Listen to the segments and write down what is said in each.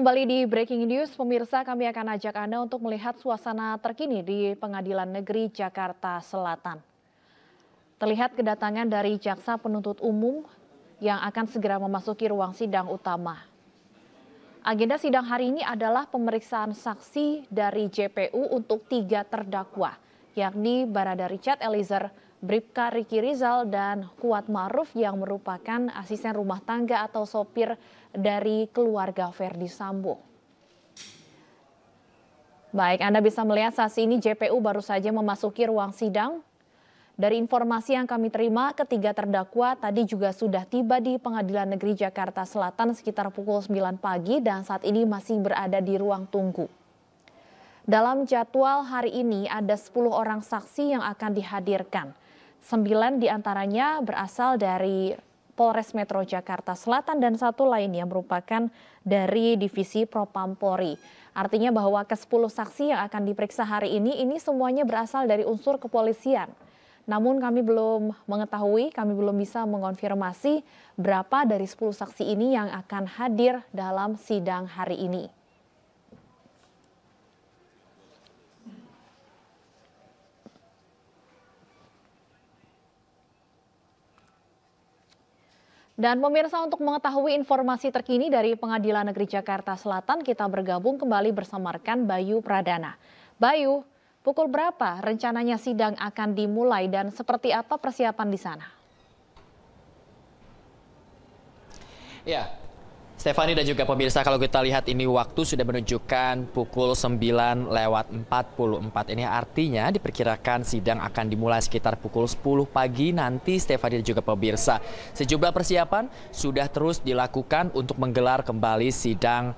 Kembali di Breaking News, pemirsa, kami akan ajak Anda untuk melihat suasana terkini di Pengadilan Negeri Jakarta Selatan. Terlihat kedatangan dari Jaksa Penuntut Umum yang akan segera memasuki ruang sidang utama. Agenda sidang hari ini adalah pemeriksaan saksi dari JPU untuk 3 terdakwa, yakni Barada Richard Eliezer, Bribka Riki Rizal, dan Kuat Ma'ruf yang merupakan asisten rumah tangga atau sopir dari keluarga Verdi Sambo. Baik, Anda bisa melihat saat ini JPU baru saja memasuki ruang sidang. Dari informasi yang kami terima, ketiga terdakwa tadi juga sudah tiba di Pengadilan Negeri Jakarta Selatan sekitar pukul 9 pagi dan saat ini masih berada di ruang tunggu. Dalam jadwal hari ini ada 10 orang saksi yang akan dihadirkan. 9 diantaranya berasal dari Polres Metro Jakarta Selatan dan 1 lain yang merupakan dari Divisi Propampori. Artinya bahwa ke-10 saksi yang akan diperiksa hari ini semuanya berasal dari unsur kepolisian. Namun kami belum mengetahui, kami belum bisa mengonfirmasi berapa dari 10 saksi ini yang akan hadir dalam sidang hari ini. Dan pemirsa, untuk mengetahui informasi terkini dari Pengadilan Negeri Jakarta Selatan, kita bergabung kembali bersama rekan Bayu Pradana. Bayu, pukul berapa rencananya sidang akan dimulai dan seperti apa persiapan di sana? Ya, Stefani dan juga pemirsa, kalau kita lihat ini waktu sudah menunjukkan pukul 9:44. Ini artinya diperkirakan sidang akan dimulai sekitar pukul 10 pagi nanti, Stefani dan juga pemirsa. Sejumlah persiapan sudah terus dilakukan untuk menggelar kembali sidang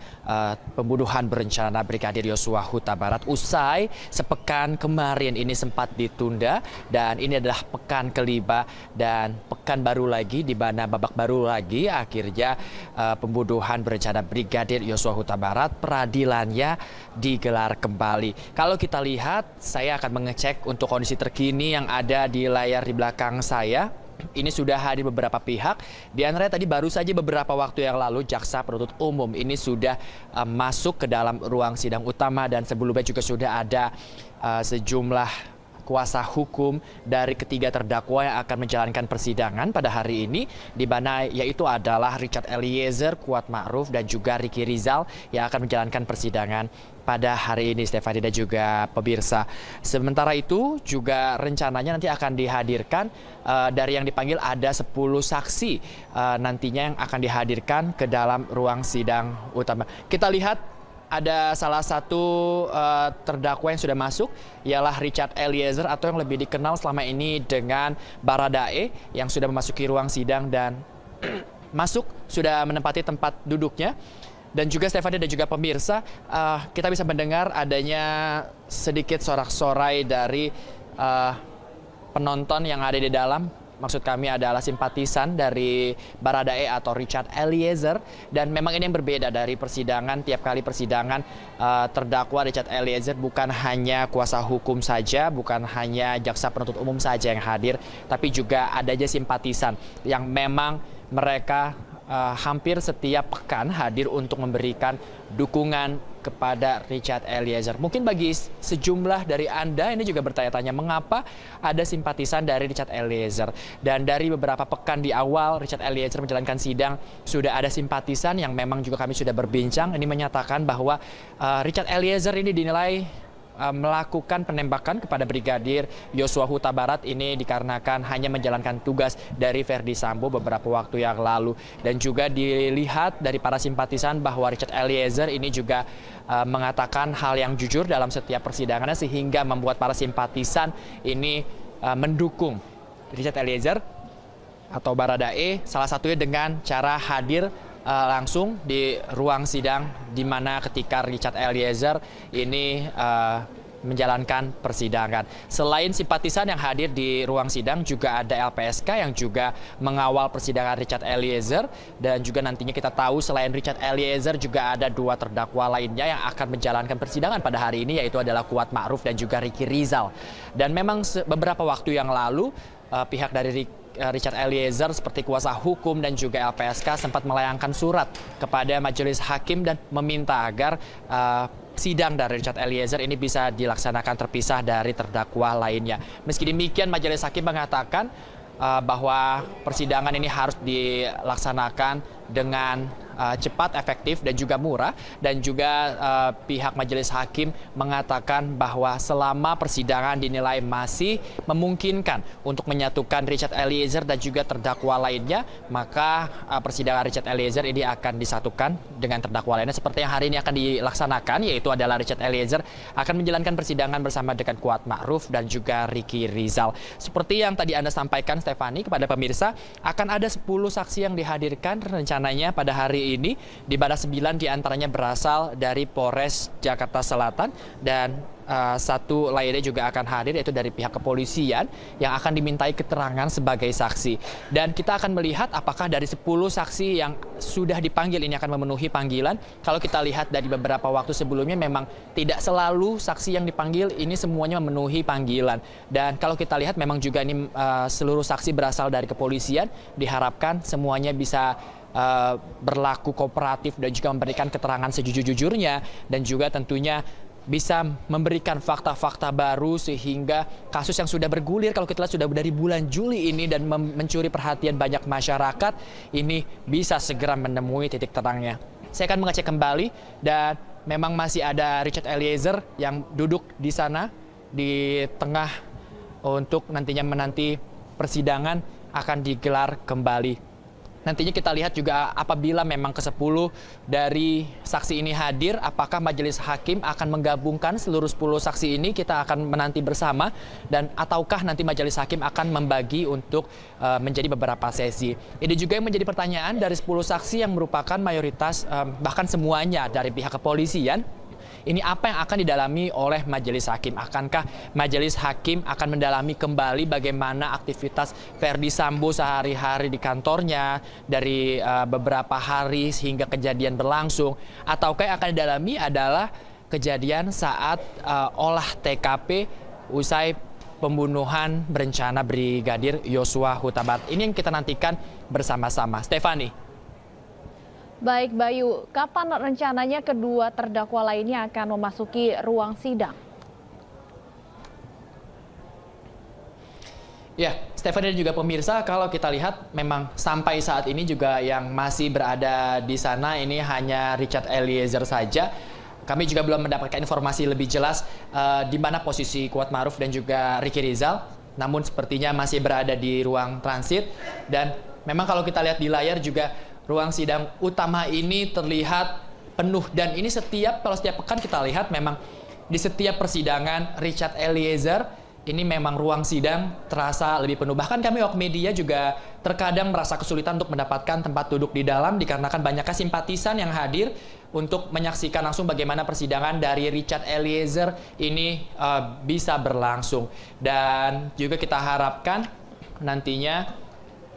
pembunuhan berencana Brigadir Yosua Huta Barat usai sepekan kemarin ini sempat ditunda, dan ini adalah pekan kelima dan pekan baru lagi di mana babak baru lagi akhirnya pembunuhan berencana Brigadir Yosua Huta Barat peradilannya digelar kembali. Kalau kita lihat, saya akan mengecek untuk kondisi terkini yang ada di layar di belakang saya. Ini sudah hadir beberapa pihak. Di antaranya tadi baru saja beberapa waktu yang lalu Jaksa Penuntut Umum ini sudah masuk ke dalam ruang sidang utama, dan sebelumnya juga sudah ada sejumlah kuasa hukum dari ketiga terdakwa yang akan menjalankan persidangan pada hari ini, di mana yaitu adalah Richard Eliezer, Kuat Ma'ruf, dan juga Riki Rizal yang akan menjalankan persidangan pada hari ini, Stefani dan juga pemirsa. Sementara itu juga rencananya nanti akan dihadirkan dari yang dipanggil ada 10 saksi nantinya yang akan dihadirkan ke dalam ruang sidang utama. Kita lihat ada salah satu terdakwa yang sudah masuk, ialah Richard Eliezer atau yang lebih dikenal selama ini dengan Baradae, yang sudah memasuki ruang sidang dan masuk, sudah menempati tempat duduknya. Dan juga Stefani dan juga pemirsa, kita bisa mendengar adanya sedikit sorak-sorai dari penonton yang ada di dalam. Maksud kami adalah simpatisan dari Baradae atau Richard Eliezer. Dan memang ini yang berbeda dari persidangan. Tiap kali persidangan terdakwa Richard Eliezer bukan hanya kuasa hukum saja, bukan hanya jaksa penuntut umum saja yang hadir, tapi juga ada aja simpatisan yang memang mereka hampir setiap pekan hadir untuk memberikan dukungan kepada Richard Eliezer. Mungkin bagi sejumlah dari Anda ini juga bertanya-tanya mengapa ada simpatisan dari Richard Eliezer. Dan dari beberapa pekan di awal Richard Eliezer menjalankan sidang, sudah ada simpatisan yang memang juga kami sudah berbincang. Ini menyatakan bahwa Richard Eliezer ini dinilai melakukan penembakan kepada Brigadir Yosua Huta Barat ini dikarenakan hanya menjalankan tugas dari Verdi Sambo beberapa waktu yang lalu. Dan juga dilihat dari para simpatisan bahwa Richard Eliezer ini juga mengatakan hal yang jujur dalam setiap persidangannya, sehingga membuat para simpatisan ini mendukung Richard Eliezer atau Baradae, salah satunya dengan cara hadir langsung di ruang sidang, di mana ketika Richard Eliezer ini menjalankan persidangan. Selain simpatisan yang hadir di ruang sidang, juga ada LPSK yang juga mengawal persidangan Richard Eliezer. Dan juga nantinya kita tahu selain Richard Eliezer juga ada 2 terdakwa lainnya yang akan menjalankan persidangan pada hari ini, yaitu adalah Kuat Ma'ruf dan juga Riki Rizal. Dan memang beberapa waktu yang lalu pihak dari Richard Eliezer seperti kuasa hukum dan juga LPSK sempat melayangkan surat kepada majelis hakim dan meminta agar sidang dari Richard Eliezer ini bisa dilaksanakan terpisah dari terdakwa lainnya. Meski demikian, majelis hakim mengatakan bahwa persidangan ini harus dilaksanakan dengan cepat, efektif, dan juga murah. Dan juga pihak majelis hakim mengatakan bahwa selama persidangan dinilai masih memungkinkan untuk menyatukan Richard Eliezer dan juga terdakwa lainnya, maka persidangan Richard Eliezer ini akan disatukan dengan terdakwa lainnya seperti yang hari ini akan dilaksanakan, yaitu adalah Richard Eliezer akan menjalankan persidangan bersama dengan Kuat Ma'ruf dan juga Ricky Rizal. Seperti yang tadi Anda sampaikan, Stefani, kepada pemirsa, akan ada 10 saksi yang dihadirkan rencananya pada hari ini, di mana 9 diantaranya berasal dari Polres Jakarta Selatan dan satu lainnya juga akan hadir, yaitu dari pihak kepolisian yang akan dimintai keterangan sebagai saksi. Dan kita akan melihat apakah dari 10 saksi yang sudah dipanggil ini akan memenuhi panggilan. Kalau kita lihat dari beberapa waktu sebelumnya, memang tidak selalu saksi yang dipanggil ini semuanya memenuhi panggilan. Dan kalau kita lihat memang juga ini seluruh saksi berasal dari kepolisian, diharapkan semuanya bisa berlaku kooperatif dan juga memberikan keterangan sejujur-jujurnya, dan juga tentunya bisa memberikan fakta-fakta baru sehingga kasus yang sudah bergulir, kalau kita lihat sudah dari bulan Juli ini dan mencuri perhatian banyak masyarakat, ini bisa segera menemui titik terangnya. Saya akan mengecek kembali, dan memang masih ada Richard Eliezer yang duduk di sana di tengah untuk nantinya menanti persidangan akan digelar kembali. Nantinya kita lihat juga apabila memang ke-10 dari saksi ini hadir, apakah majelis hakim akan menggabungkan seluruh 10 saksi ini, kita akan menanti bersama, dan ataukah nanti majelis hakim akan membagi untuk menjadi beberapa sesi. Ini juga yang menjadi pertanyaan dari 10 saksi yang merupakan mayoritas bahkan semuanya dari pihak kepolisian. Ini apa yang akan didalami oleh majelis hakim? Akankah majelis hakim akan mendalami kembali bagaimana aktivitas Verdi Sambo sehari-hari di kantornya dari beberapa hari sehingga kejadian berlangsung? Ataukah yang akan didalami adalah kejadian saat olah TKP usai pembunuhan berencana Brigadir Yosua Huta Barat? Ini yang kita nantikan bersama-sama. Stefani. Baik Bayu, kapan rencananya kedua terdakwa lainnya akan memasuki ruang sidang? Ya, Stefani dan juga pemirsa, kalau kita lihat memang sampai saat ini juga yang masih berada di sana ini hanya Richard Eliezer saja. Kami juga belum mendapatkan informasi lebih jelas di mana posisi Kuat Ma'ruf dan juga Ricky Rizal. Namun sepertinya masih berada di ruang transit, dan memang kalau kita lihat di layar juga ruang sidang utama ini terlihat penuh, dan ini kalau setiap pekan kita lihat memang di setiap persidangan Richard Eliezer ini memang ruang sidang terasa lebih penuh. Bahkan kami awak media juga terkadang merasa kesulitan untuk mendapatkan tempat duduk di dalam dikarenakan banyaknya simpatisan yang hadir untuk menyaksikan langsung bagaimana persidangan dari Richard Eliezer ini bisa berlangsung. Dan juga kita harapkan nantinya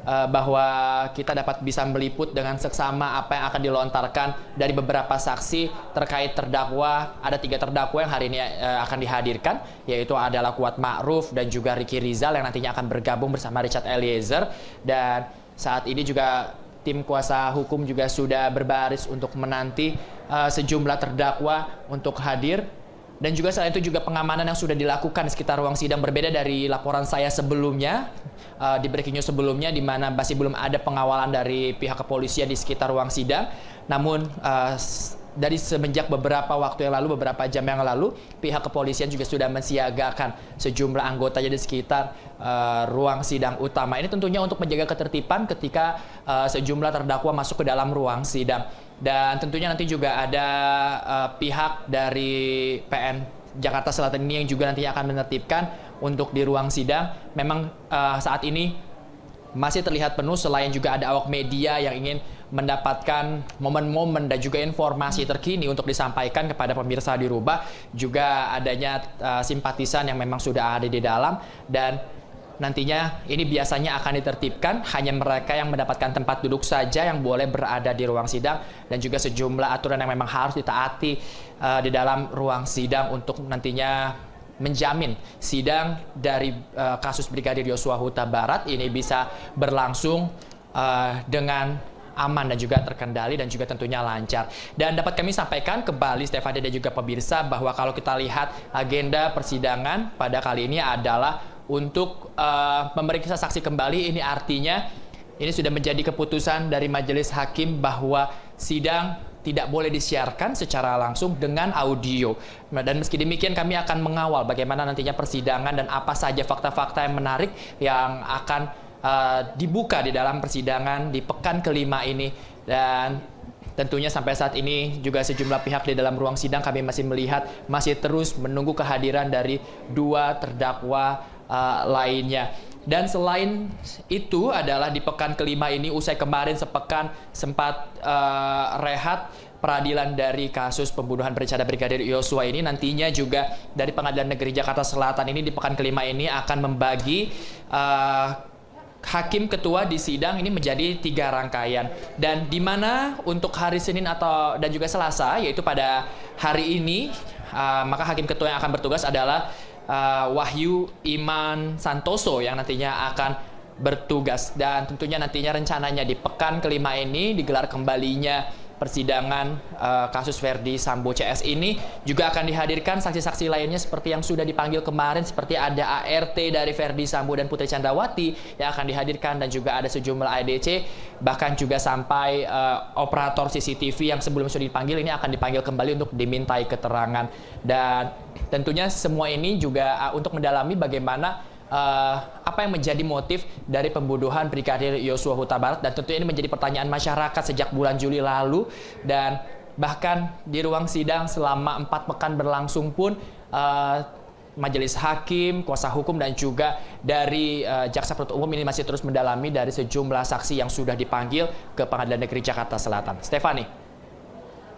bahwa kita dapat bisa meliput dengan seksama apa yang akan dilontarkan dari beberapa saksi terkait terdakwa. Ada 3 terdakwa yang hari ini akan dihadirkan, yaitu adalah Kuat Ma'ruf dan juga Ricky Rizal yang nantinya akan bergabung bersama Richard Eliezer. Dan saat ini juga tim kuasa hukum juga sudah berbaris untuk menanti sejumlah terdakwa untuk hadir. Dan juga selain itu juga pengamanan yang sudah dilakukan di sekitar ruang sidang berbeda dari laporan saya sebelumnya, di breaking news sebelumnya, di mana masih belum ada pengawalan dari pihak kepolisian di sekitar ruang sidang. Namun dari semenjak beberapa waktu yang lalu, beberapa jam yang lalu, pihak kepolisian juga sudah mensiagakan sejumlah anggotanya di sekitar ruang sidang utama. Ini tentunya untuk menjaga ketertiban ketika sejumlah terdakwa masuk ke dalam ruang sidang. Dan tentunya nanti juga ada pihak dari PN Jakarta Selatan ini yang juga nantinya akan menertibkan untuk di ruang sidang. Memang saat ini masih terlihat penuh, selain juga ada awak media yang ingin mendapatkan momen-momen dan juga informasi terkini untuk disampaikan kepada pemirsa di Rubah. Juga adanya simpatisan yang memang sudah ada di dalam, dan nantinya ini biasanya akan ditertibkan, hanya mereka yang mendapatkan tempat duduk saja yang boleh berada di ruang sidang, dan juga sejumlah aturan yang memang harus ditaati di dalam ruang sidang untuk nantinya menjamin sidang dari kasus Brigadir Yosua Huta Barat ini bisa berlangsung dengan aman dan juga terkendali dan juga tentunya lancar. Dan dapat kami sampaikan kembali Stefania dan juga pemirsa bahwa kalau kita lihat agenda persidangan pada kali ini adalah untuk memeriksa saksi kembali. Ini artinya ini sudah menjadi keputusan dari majelis hakim bahwa sidang tidak boleh disiarkan secara langsung dengan audio. Dan meski demikian kami akan mengawal bagaimana nantinya persidangan dan apa saja fakta-fakta yang menarik yang akan dibuka di dalam persidangan di pekan kelima ini. Dan tentunya sampai saat ini juga sejumlah pihak di dalam ruang sidang kami masih melihat masih terus menunggu kehadiran dari dua terdakwa lainnya. Dan selain itu adalah di pekan kelima ini usai kemarin sepekan sempat rehat peradilan dari kasus pembunuhan berencana Brigadir Yosua ini, nantinya juga dari Pengadilan Negeri Jakarta Selatan ini di pekan kelima ini akan membagi hakim ketua di sidang ini menjadi 3 rangkaian. Dan di mana untuk hari Senin dan juga Selasa, yaitu pada hari ini, maka hakim ketua yang akan bertugas adalah Wahyu Iman Santoso yang nantinya akan bertugas. Dan tentunya nantinya rencananya di pekan kelima ini digelar kembalinya persidangan kasus Verdi Sambo CS ini, juga akan dihadirkan saksi-saksi lainnya seperti yang sudah dipanggil kemarin, seperti ada ART dari Verdi Sambo dan Putri Chandrawati yang akan dihadirkan, dan juga ada sejumlah ADC, bahkan juga sampai operator CCTV yang sebelum sudah dipanggil ini akan dipanggil kembali untuk dimintai keterangan. Dan tentunya semua ini juga untuk mendalami bagaimana apa yang menjadi motif dari pembunuhan Brigadir Yosua Huta Barat. Dan tentunya ini menjadi pertanyaan masyarakat sejak bulan Juli lalu, dan bahkan di ruang sidang selama 4 pekan berlangsung pun majelis hakim, kuasa hukum, dan juga dari jaksa penuntut umum ini masih terus mendalami dari sejumlah saksi yang sudah dipanggil ke Pengadilan Negeri Jakarta Selatan. Stefani.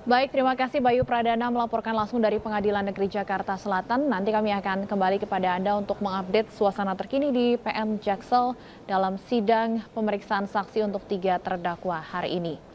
Baik, terima kasih Bayu Pradana melaporkan langsung dari Pengadilan Negeri Jakarta Selatan. Nanti kami akan kembali kepada Anda untuk mengupdate suasana terkini di PM Jaksel dalam sidang pemeriksaan saksi untuk 3 terdakwa hari ini.